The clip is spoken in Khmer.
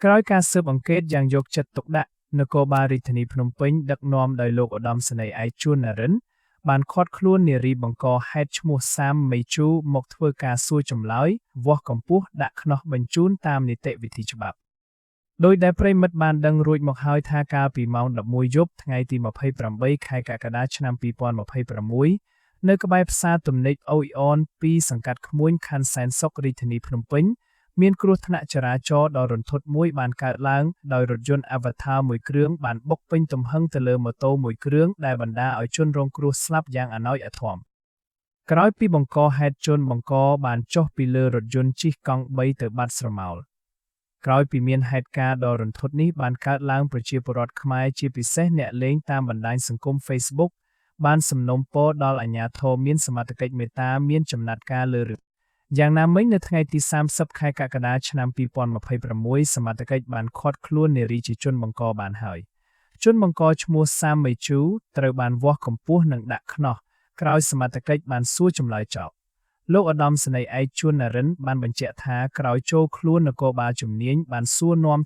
ក្រោយការស៊ើបអង្កេតយ៉ាងយកចិត្តទុកដាក់នគរបាលរាជធានីភ្នំពេញដឹកនាំដោយលោកឧត្តមសេនីយ៍ឯកជួននរិនបានឃាត់ខ្លួននារីបង្កហេតុឈ្មោះសាមមេជូមកធ្វើការសួរចម្លើយវាស់កម្ពស់ដាក់ខ្នោះបញ្ជូនតាមនីតិវិធីច្បាប់ដោយដែលប្រិមិត្តបានដឹងរួចមកហើយថាកាលពីម៉ោង 11 យប់ថ្ងៃទី 28 ខែកក្កដាឆ្នាំ 2026 នៅក្បែរផ្សារទំនើបអូយអន2សង្កាត់ក្មួយខណ្ឌសែនសុខរាជធានីភ្នំពេញមានគ្រោះថ្នាក់ចរាចរណ៍ដ៏រន្ធត់មួយបានកើតឡើងដោយរថយន្ត Avatar មួយគ្រឿងបានបុកពេញទំហឹងទៅលើម៉ូតូមួយគ្រឿងដែលបណ្ដាលឲ្យជនរងគ្រោះស្លាប់យ៉ាងអាណោចអាធំក្រោយពីបង្កហេតុជនបង្កបានចុះពីលើរថយន្តជិះកង់3ទៅបាត់ស្រមោលក្រោយពីមានហេតុការណ៍ដ៏រន្ធត់នេះបានកើតឡើងប្រជាពលរដ្ឋខ្មែរជាពិសេសអ្នកលេងតាមបណ្ដាញសង្គម Facebook បានសំណូមពរដល់អាជ្ញាធរមានសមត្ថកិច្ចមេត្តាមានចំណាត់ការលើរឿងយ៉ាងណាមិញនៅថ្ងៃទី 30 ខែកក្កដាឆ្នាំ 2026 សមត្ថកិច្ចបានឃាត់ខ្លួននារីជាជនបង្កបានហើយជនបង្កឈ្មោះសាមមេជូត្រូវបានវាស់កម្ពស់និងដាក់ខ្នោះក្រោយសមត្ថកិច្ចបានសួរចម្លើយចោលលោកឧត្តមសេនីយ៍ឯកជួននរិនបានបញ្ជាក់ថាក្រោយចូលខ្លួននគរបាលជំនាញបានសួរនាំ